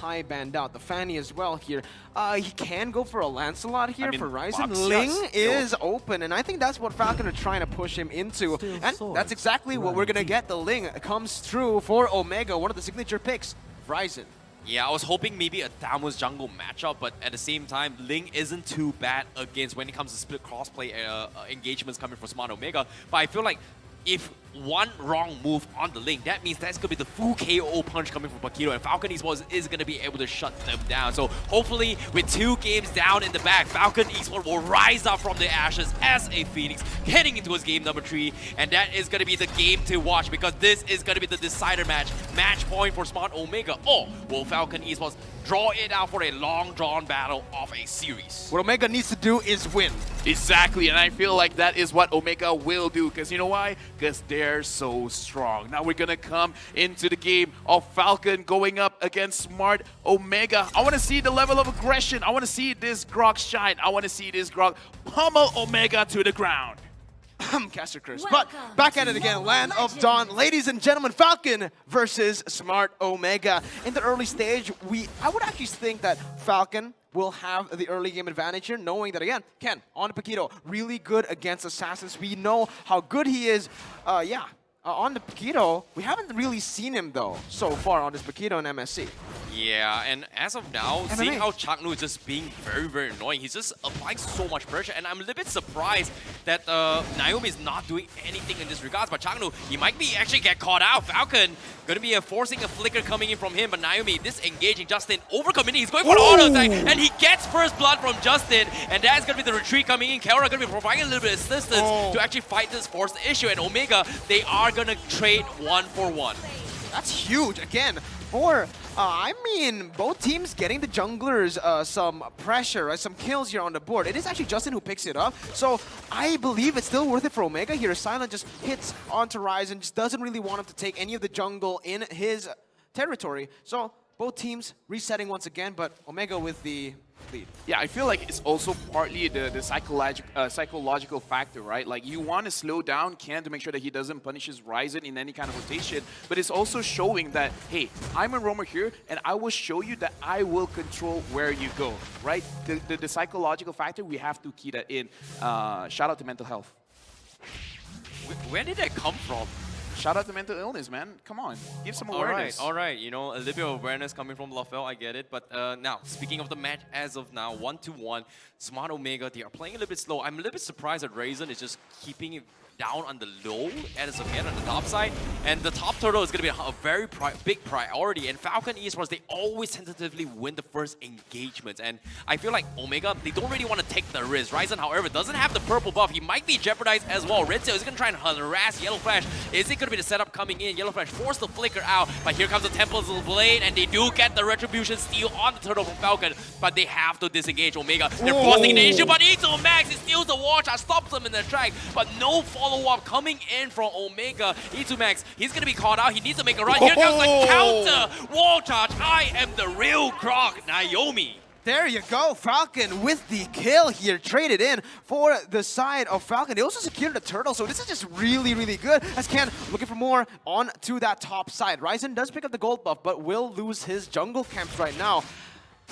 high band out. The Fanny as well here. He can go for a Lancelot here for Raizen. Box, Ling yes. is open, and I think that's what Falcon are trying to push him into. And that's exactly what we're going to get. The Ling comes through for Omega, one of the signature picks, Raizen. Yeah, I was hoping maybe a downwards jungle matchup, but at the same time, Ling isn't too bad against when it comes to split crossplay engagements coming from Smart Omega. But I feel like if one wrong move on the Ling, that means that's going to be the full KO punch coming from Paquito, and Falcon Esports is going to be able to shut them down. So hopefully, with 2 games down in the bag, Falcon Esports will rise up from the ashes as a Phoenix, heading into his game number 3, and that is going to be the game to watch, because this is going to be the decider match point for Smart Omega, or will Falcon Esports draw it out for a long-drawn battle of a series? What Omega needs to do is win. Exactly, and I feel like that is what Omega will do, because you know why? Because they're so strong. Now we're gonna come into the game of Falcon going up against Smart Omega. I want to see the level of aggression. I want to see this Grok shine. I want to see this Grok pummel Omega to the ground. Caster Curse. But back at it again, Land of Dawn. Ladies and gentlemen, Falcon versus Smart Omega. In the early stage, I would actually think that Falcon will have the early game advantage here, knowing that, again, Kenn, on Paquito, really good against Assassins. We know how good he is. On the Paquito, we haven't really seen him, though, so far on this Paquito and MSC. Yeah, and as of now, seeing how Changlu is just being very, very annoying, he's just applying so much pressure, and I'm a little bit surprised that Naomi is not doing anything in this regards, but Changlu, he might be actually get caught out. Falcon gonna be forcing a flicker coming in from him, but Naomi disengaging Justin, overcommitting, he's going for the auto attack, and he gets first blood from Justin, and that's gonna be the retreat coming in. Kelra gonna be providing a little bit of assistance to actually fight this forced issue, and Omega, they are gonna trade 1-for-1. That's huge, again, for... I mean, both teams getting the junglers some pressure, some kills here on the board. It is actually Justin who picks it up, so I believe it's still worth it for Omega here. Silent just hits onto Raizen, just doesn't really want him to take any of the jungle in his territory. So both teams resetting once again, but Omega with the lead. Yeah, I feel like it's also partly the psychological factor, right? Like, you want to slow down Kenn to make sure that he doesn't punish his Raizen in any kind of rotation, but it's also showing that, hey, I'm a roamer here, and I will show you that I will control where you go, right? The psychological factor, we have to key that in. Shout out to mental health. Where did that come from? Shout out to mental illness, man. Come on, give some awareness. All right. You know, a little bit of awareness coming from LaFell, I get it. But now, speaking of the match as of now, 1-1, Smart Omega, they are playing a little bit slow. I'm a little bit surprised that Raizen is just keeping it down on the low as of yet on the top side. And the top turtle is going to be a very big priority. And Falcon Esports, they always tentatively win the first engagement. And I feel like Omega, they don't really want to take the risk. Raizen, however, doesn't have the purple buff. He might be jeopardized as well. Renzio is going to try and harass Yellowflash. Is it going to be the setup coming in? Yellowflash forced the flicker out. But here comes the Temple's Blade. And they do get the Retribution steal on the turtle from Falcon. But they have to disengage Omega. They're forcing the issue. But E2 Max, he steals the war charge, stops them in their track. But no follow-up coming in from Omega. E2 Max, he's going to be caught out. He needs to make a run. Here comes the counter wall charge. I am the real Grok, Naomi. There you go, Falcon with the kill here, traded in for the side of Falcon. They also secured the turtle, so this is just really, really good. As Kenn looking for more on to that top side. Raizen does pick up the gold buff, but will lose his jungle camps right now.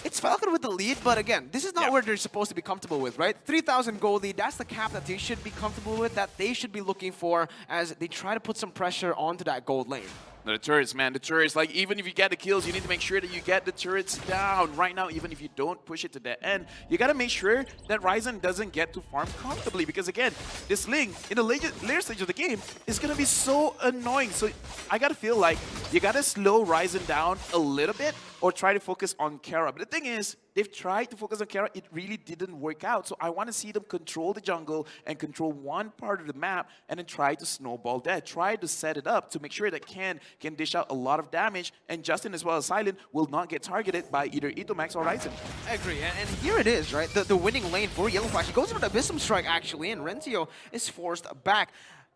It's Falcon with the lead, but again, this is not where they're supposed to be comfortable with, right? 3,000 gold lead, that's the cap that they should be comfortable with, that they should be looking for as they try to put some pressure onto that gold lane. The turrets, man, the turrets. Like, even if you get the kills, you need to make sure that you get the turrets down. Right now, even if you don't push it to the end, you got to make sure that Raizen doesn't get to farm comfortably. Because again, this Ling, in the later stage of the game, is going to be so annoying. So I got to feel like you got to slow Raizen down a little bit or try to focus on Kelra. But the thing is, they've tried to focus on Kelra. It really didn't work out. So I want to see them control the jungle and control one part of the map and then try to snowball that. Try to set it up to make sure that Kenn can dish out a lot of damage, and Justin as well as Silent will not get targeted by either Itomax or Raizen. I agree, and here it is, right? The winning lane for Yellowflash. It goes for the Abyssum Strike, actually, and Renzio is forced back.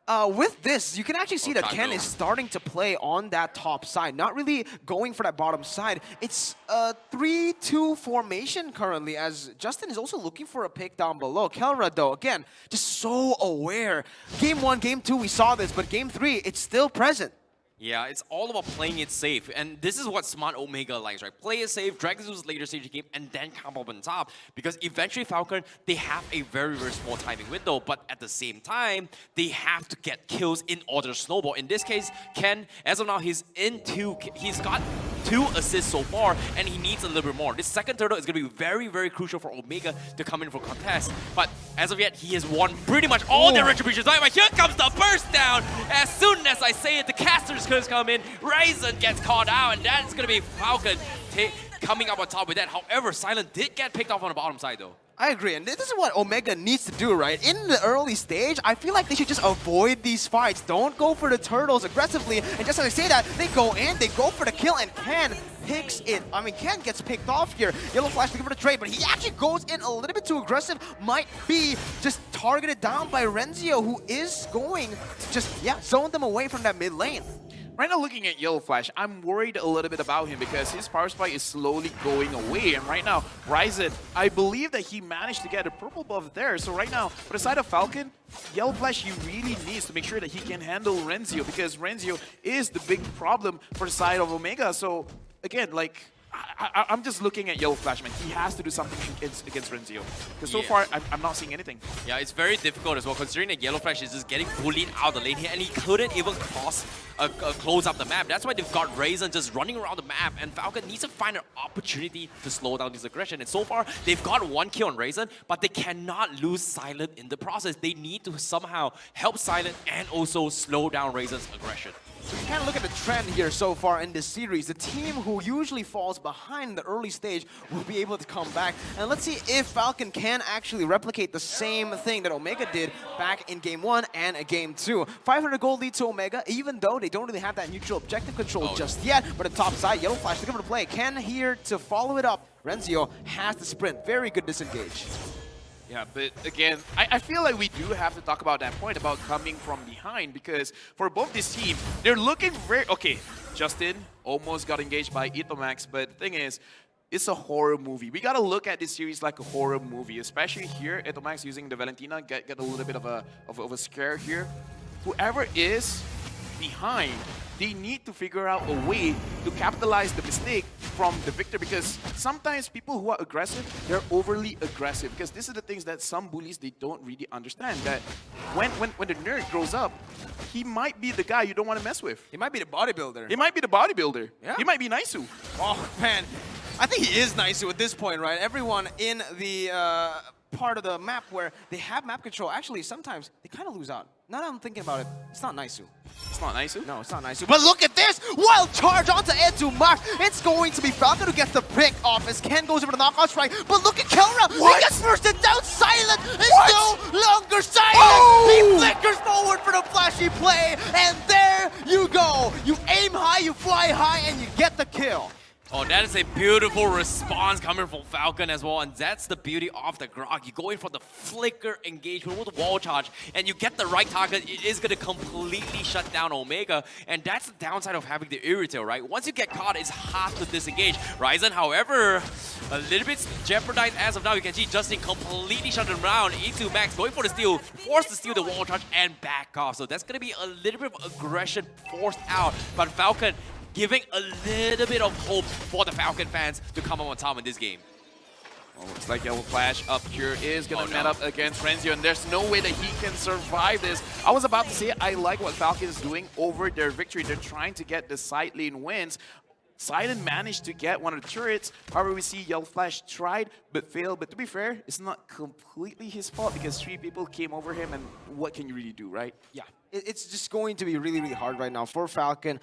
With this, you can actually see that Kenn is starting to play on that top side, not really going for that bottom side. It's a 3-2 formation currently, as Justin is also looking for a pick down below. Kelra, though, again, just so aware. Game 1, Game 2, we saw this, but Game 3, it's still present. Yeah, it's all about playing it safe. And this is what Smart Omega likes, right? Play it safe, drag this later stage of the game, and then come up on top. Because eventually Falcon, they have a very, very small timing window. But at the same time, they have to get kills in order to snowball. In this case, Kenn, as of now, he's got 2 assists so far, and he needs a little bit more. This second turtle is going to be very, very crucial for Omega to come in for contest. But as of yet, he has won pretty much all their retributions. Right, but here comes the burst down. As soon as I say it, the casters come in. Raizen gets caught out, and that's going to be Falcon coming up on top with that. However, Silent did get picked off on the bottom side, though. I agree, and this is what Omega needs to do, right? In the early stage, I feel like they should just avoid these fights. Don't go for the turtles aggressively, and just as I say that, they go in, they go for the kill, and Kenn picks it. I mean, Kenn gets picked off here. Yellowflash looking for the trade, but he actually goes in a little bit too aggressive. Might be just targeted down by Renzio, who is going to just, zone them away from that mid lane. Right now, looking at Yellowflash, I'm worried a little bit about him because his power spike is slowly going away. And right now, Raizen, I believe that he managed to get a purple buff there. So right now, for the side of Falcon, Yellowflash, he really needs to make sure that he can handle Renzio because Renzio is the big problem for the side of Omega. So again, like, I'm just looking at Yellowflash, man. He has to do something against Renzio. Because so far, I'm not seeing anything. Yeah, it's very difficult as well, considering that Yellowflash is just getting bullied out of the lane here, and he couldn't even close up the map. That's why they've got Raizen just running around the map, and Falcon needs to find an opportunity to slow down this aggression. And so far, they've got 1 kill on Raizen, but they cannot lose Silent in the process. They need to somehow help Silent and also slow down Raizen's aggression. So you kind of look at the trend here so far in this series. The team who usually falls behind in the early stage will be able to come back. And let's see if Falcon can actually replicate the same thing that Omega did back in Game 1 and Game 2. 500 gold lead to Omega, even though they don't really have that neutral objective control just yet. But on the top side, Yellowflash looking for the play. Kenn here to follow it up. Renzio has the sprint. Very good disengage. Yeah, but again, I feel like we do have to talk about that point about coming from behind because for both this team, they're looking very... Okay, Justin almost got engaged by Itomax, but the thing is, it's a horror movie. We gotta look at this series like a horror movie, especially here, Itomax using the Valentina, get a little bit of a scare here. Whoever is behind, they need to figure out a way to capitalize the mistake from the victor because sometimes people who are aggressive, they're overly aggressive because this is the things that some bullies, they don't really understand that when the nerd grows up, he might be the guy you don't want to mess with. He might be the bodybuilder. He might be the bodybuilder. Yeah. He might be Naisu. Oh, man. I think he is Naisu at this point, right? Everyone in the part of the map where they have map control, actually, sometimes they kind of lose out. Now that I'm thinking about it, it's not Naisu. It's not Naisu? No, it's not Naisu. But look at this! Wild charge onto Edu Max. It's going to be Falcon who gets the pick off as Kenn goes over the knockout strike. But look at Kelra! He gets bursted down. Silent is no longer silent! He flickers forward for the flashy play, and there you go! You aim high, you fly high, and you get the kill. Oh, that is a beautiful response coming from Falcon as well, and that's the beauty of the Grog. You go in for the flicker engagement with the wall charge, and you get the right target. It is going to completely shut down Omega, and that's the downside of having the Irrital, right? Once you get caught, it's hard to disengage. Raizen, however, a little bit jeopardized as of now. You can see Justin completely shut him down. E2 Max going for the steal, forced to steal the wall charge and back off. So that's going to be a little bit of aggression forced out, but Falcon giving a little bit of hope for the Falcon fans to come up on top in this game. Well, looks like Yellowflash up here is going to met up against Renzio, and there's no way that he can survive this. I was about to say, I like what Falcon is doing over their victory. They're trying to get the side lane wins. Silent managed to get one of the turrets. However, we see Yellowflash tried but failed. But to be fair, it's not completely his fault because 3 people came over him, and what can you really do, right? Yeah. It's just going to be really, really hard right now for Falcon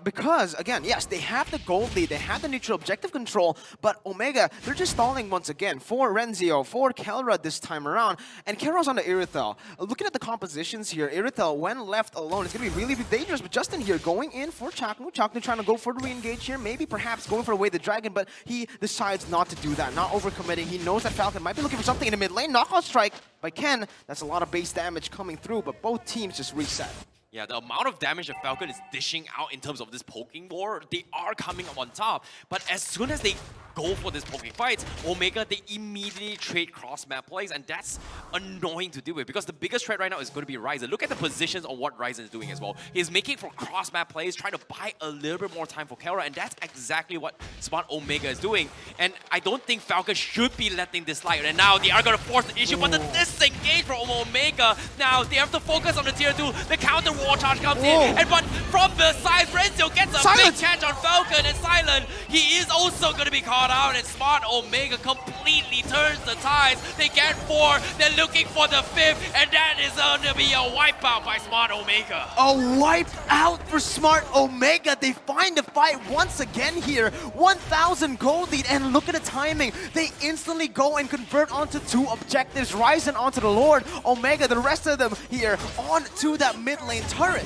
because, again, yes, they have the gold lead, they have the neutral objective control, but Omega, they're just stalling once again for Renzio, for Kelra this time around, and Kelra's on the Irithel. Looking at the compositions here, Irithel, when left alone, is going to be really, really dangerous, but Justin here going in for Chaknu. Chaknu trying to go for the re-engage here, maybe perhaps going for away the dragon, but he decides not to do that, not overcommitting. He knows that Falcon might be looking for something in the mid lane. Knockout strike by Kenn. That's a lot of base damage coming through, but both teams just reset. Yeah, the amount of damage that Falcon is dishing out in terms of this poking war, they are coming up on top. But as soon as they go for this poking fights, Omega, they immediately trade cross-map plays, and that's annoying to deal with because the biggest threat right now is going to be Raizen. Look at the positions on what Raizen is doing as well. He's making for cross-map plays, trying to buy a little bit more time for Kelra, and that's exactly what Smart Omega is doing. And I don't think Falcon should be letting this slide. And now they are going to force the issue, but the disengage from Omega. Now they have to focus on the tier 2. The counter war charge comes in, and but from the side, Renzio gets a big catch on Falcon, and Silent, he is also going to be caught out, and Smart Omega completely turns the tides. They get 4, they're looking for the 5th, and that is going to be a wipeout by Smart Omega. A wipe out for Smart Omega. They find the fight once again here. 1,000 gold lead, and look at the timing. They instantly go and convert onto 2 objectives. Raizen onto the Lord, Omega, the rest of them here onto that mid lane turret.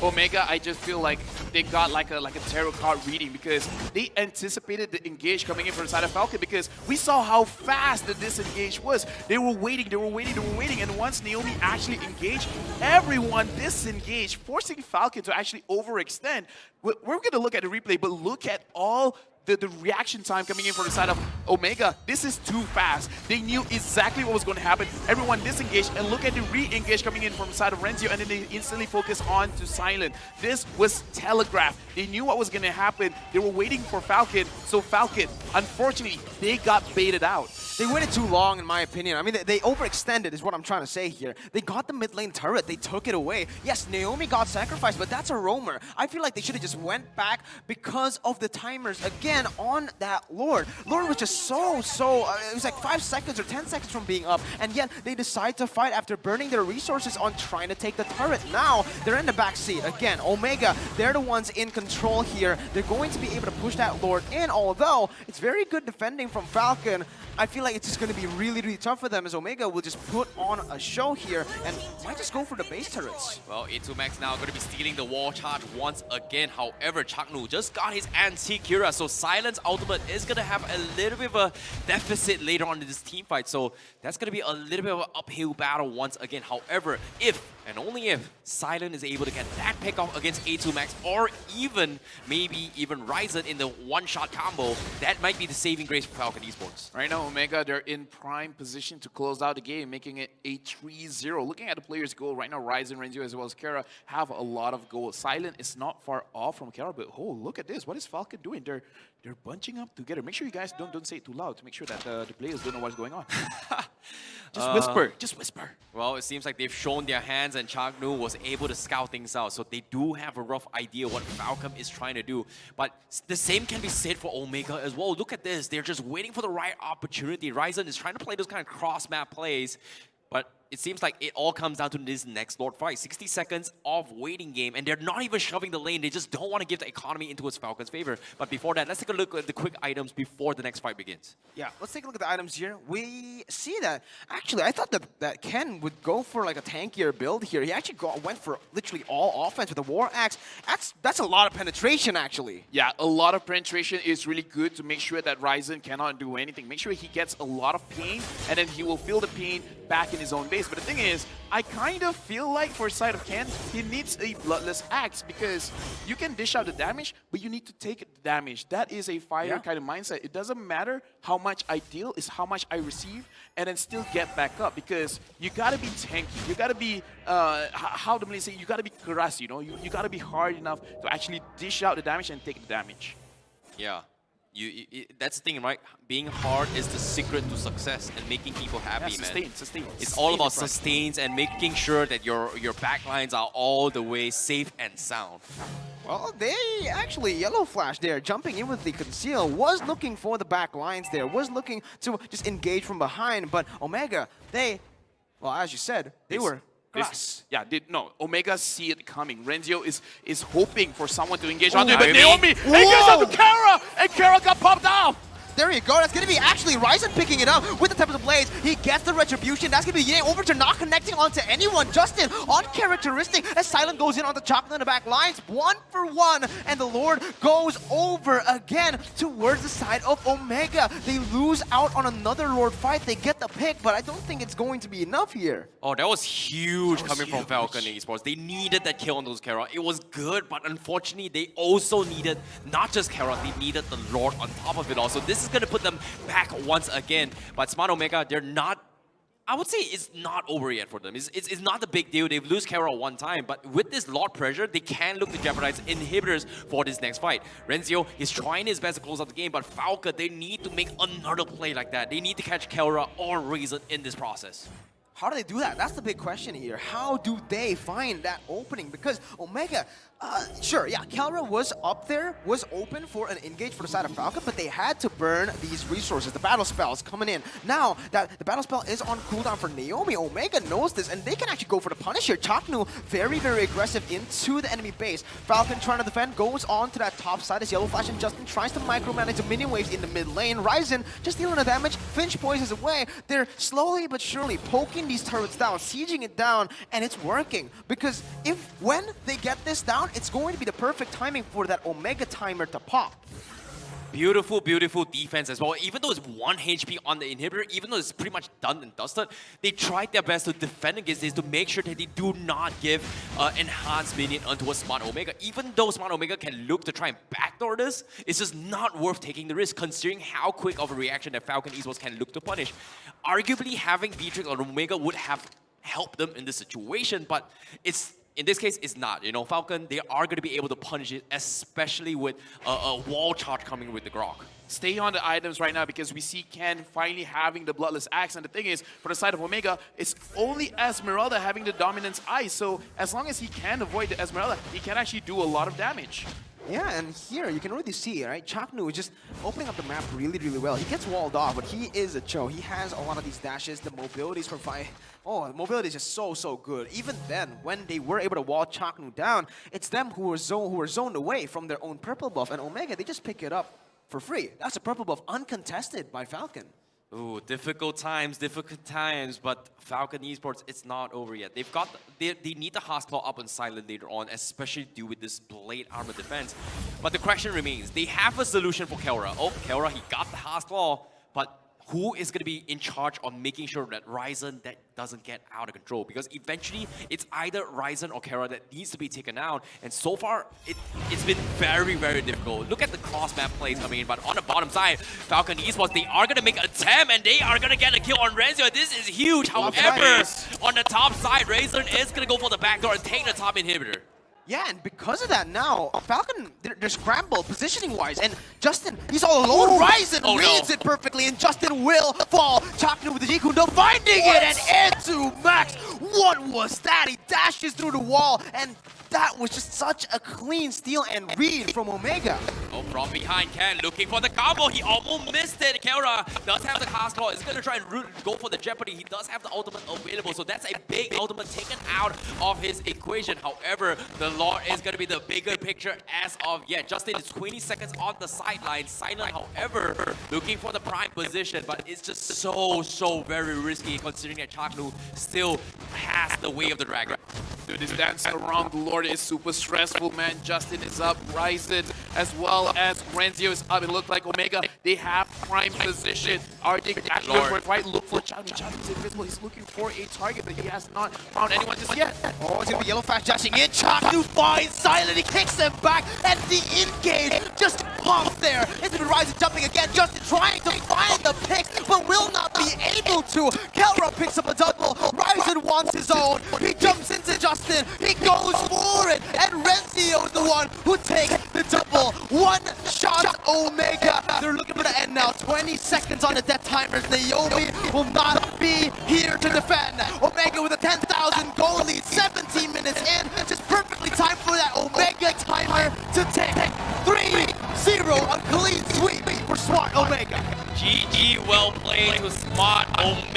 Omega, I just feel like they got like a tarot card reading because they anticipated the engage coming in from the side of Falcon because we saw how fast the disengage was. They were waiting, and once Naomi actually engaged, everyone disengaged, forcing Falcon to actually overextend. We're going to look at the replay, but look at all the reaction time coming in from the side of Omega. This is too fast. They knew exactly what was going to happen. Everyone disengaged, and look at the re-engage coming in from the side of Renzio, and then they instantly focus on to Silent. This was telegraphed. They knew what was going to happen. They were waiting for Falcon, so Falcon, unfortunately, they got baited out. They waited too long, in my opinion. I mean, they overextended is what I'm trying to say here. They got the mid lane turret. They took it away. Yes, Naomi got sacrificed, but that's a roamer. I feel like they should have just went back because of the timers again on that Lord. Lord was just so, it was like 5 seconds or 10 seconds from being up, and yet they decide to fight after burning their resources on trying to take the turret. Now, they're in the back seat. Again, Omega, they're the ones in control here. They're going to be able to push that Lord in, although it's very good defending from Falcon. I feel like it's just going to be really, really tough for them as Omega will just put on a show here and might just go for the base turrets. Well, A2 Max now going to be stealing the wall charge once again. However, Chaknu just got his anti-Kira, so Silence ultimate is going to have a little bit of a deficit later on in this team fight. So that's going to be a little bit of an uphill battle once again. However, if and only if Silent is able to get that pick off against A2 Max, or even maybe even Raizen in the one-shot combo, that might be the saving grace for Falcon Esports. Right now, Omega, they're in prime position to close out the game, making it a 3-0. Looking at the players' goal right now, Raizen, Renzio, as well as Kelra have a lot of gold. Silent is not far off from Kelra, but oh, look at this. What is Falcon doing? They're bunching up together. Make sure you guys don't say it too loud to make sure that the players don't know what's going on. Just whisper. Just whisper. Well, it seems like they've shown their hands, and Chagnu was able to scout things out. So they do have a rough idea what Falcon is trying to do. But the same can be said for Omega as well. Look at this. They're just waiting for the right opportunity. Raizen is trying to play those kind of cross-map plays. But it seems like it all comes down to this next Lord fight. 60 seconds of waiting game, and they're not even shoving the lane. They just don't want to give the economy into its Falcon's favor. But before that, let's take a look at the quick items before the next fight begins. Yeah, let's take a look at the items here. We see that, actually, I thought that Kenn would go for like a tankier build here. He actually went for literally all offense with the War Axe. That's a lot of penetration, actually. Yeah, a lot of penetration is really good to make sure that Raizen cannot do anything. Make sure he gets a lot of pain, and then he will feel the pain back in his own base. But the thing is, I kind of feel like for side of Kenn, he needs a Bloodless Axe because you can dish out the damage, but you need to take the damage. That is a fighter kind of mindset. It doesn't matter how much I deal, it's how much I receive, and then still get back up because you gotta be tanky. You gotta be, how do I say, you gotta be keras, you know? You gotta be hard enough to actually dish out the damage and take the damage. Yeah. That's the thing, right? Being hard is the secret to success and making people happy, man. Sustain. It's all about sustains and making sure that your backlines are all the way safe and sound. Well, they actually, Yellowflash there, jumping in with the conceal, was looking for the back lines there, was looking to just engage from behind, but Omega, well, as you said, they were... Omega see it coming. Renzio is hoping for someone to engage onto it, but Naomi engages onto Kelra, and Kelra got popped off. There you go. That's going to be actually Raizen picking it up with the Tempest of Blades. He gets the Retribution. That's going to be Ye over to not connecting onto anyone. Justin on characteristic as Silent goes in on the chocolate in the back lines. 1 for 1. And the Lord goes over again towards the side of Omega. They lose out on another Lord fight. They get the pick, but I don't think it's going to be enough here. Oh, that was huge coming from Falcon Esports. They needed that kill on those Kelra. It was good, but unfortunately, they also needed not just Kelra, they needed the Lord on top of it all. So this is going to put them back once again. But Smart Omega, they're not, I would say it's not over yet for them. It's not a big deal. They've lose Kelra one time, but with this lot pressure, they can look to jeopardize inhibitors for this next fight. Renzio is trying his best to close out the game, but Falcon, they need to make another play like that. They need to catch Kelra or Raizen in this process. How do they do that? That's the big question here. How do they find that opening? Because Omega, sure, yeah, Kelra was up there, was open for an engage for the side of Falcon, but they had to burn these resources. The battle spells coming in. Now that the battle spell is on cooldown for Naomi, Omega knows this, and they can actually go for the punish here. Chaknu, very, very aggressive into the enemy base. Falcon trying to defend, goes on to that top side as Yellowflash and Justin tries to micromanage the minion waves in the mid lane. Raizen just dealing the damage. Finch poisons away. They're slowly but surely poking these turrets down, sieging it down, and it's working. Because when they get this down, it's going to be the perfect timing for that Omega timer to pop. Beautiful, beautiful defense as well. Even though it's 1 HP on the inhibitor, even though it's pretty much done and dusted, they tried their best to defend against this to make sure that they do not give enhanced minion onto a Smart Omega. Even though Smart Omega can look to try and backdoor this, it's just not worth taking the risk considering how quick of a reaction that Falcon Esports can look to punish. Arguably, having Beatrix or Omega would have helped them in this situation, but in this case, it's not. You know, Falcon, they are going to be able to punish it, especially with a wall charge coming with the Grok. Stay on the items right now because we see Kenn finally having the Bloodless Axe. And the thing is, for the side of Omega, it's only Esmeralda having the Dominance Eye. So as long as he can avoid the Esmeralda, he can actually do a lot of damage. Yeah, and here you can already see, right? Chaknu is just opening up the map really, really well. He gets walled off, but he is a Cho. He has a lot of these dashes, the mobilities for fight. Oh, the mobility is just so good. Even then, when they were able to wall Chaknu down, it's them who were zoned away from their own purple buff, and Omega, they just pick it up for free. That's a purple buff uncontested by Falcon. Ooh, difficult times, but Falcon Esports, it's not over yet. They need the Houseclaw up on silent later on, especially due with this Blade Armor defense. But the question remains, they have a solution for Kelra. Oh, Kelra, he got the Houseclaw, but who is going to be in charge of making sure that Raizen that doesn't get out of control? Because eventually, it's either Raizen or Kelra that needs to be taken out. And so far, it's been very, very difficult. Look at the cross-map plays coming in, but on the bottom side, Falcon Esports, they are going to make a attempt, and they are going to get a kill on Renzio. This is huge. However, on the top side, Raizen is going to go for the backdoor and take the top inhibitor. Yeah, and because of that now, Falcon, they're scrambled positioning-wise, and Justin, he's all alone. Raizen reads it perfectly, and Justin will fall. Chaknu with the Jikundo finding it, and into Max. What was that? He dashes through the wall, and that was just such a clean steal and read from Omega. Oh, from behind, Kenn looking for the combo. He almost missed it. Kelra does have the cast claw. He's going to try and go for the Jeopardy. He does have the ultimate available, so that's a big ultimate taken out of his equation. However, the Lord is going to be the bigger picture as of yet. Justin is 20 seconds on the sideline. Silent, however, looking for the prime position, but it's just so very risky considering that Chaknu still has the way of the dragon. Dude, this dance around the Lord is super stressful, man. Justin is up, Raizen, as well as Renzio is up. It looks like Omega, they have prime position. Are they actually going for a fight? Look for Chaknu. Chaknu's invisible. He's looking for a target, but he has not found anyone just yet. Oh, it's going to be Yellowflash dashing in. Chaknu finds Silent. He kicks him back, and the engage just pops there. It's been Raizen jumping again. Justin trying to find the picks, but will not be able to. Kelra picks up a double. Raizen wants his own. He jumps into Justin. He goes for it, and Renzio is the one who takes the double. One shot Omega. They're looking for the end now. 20 seconds on the death timers. Naomi will not be here to defend. Omega with a 10,000 goal lead. 17 minutes in. Just perfectly timed for that Omega timer to take 3-0. A clean sweep for Smart Omega. GG, well played to Smart Omega.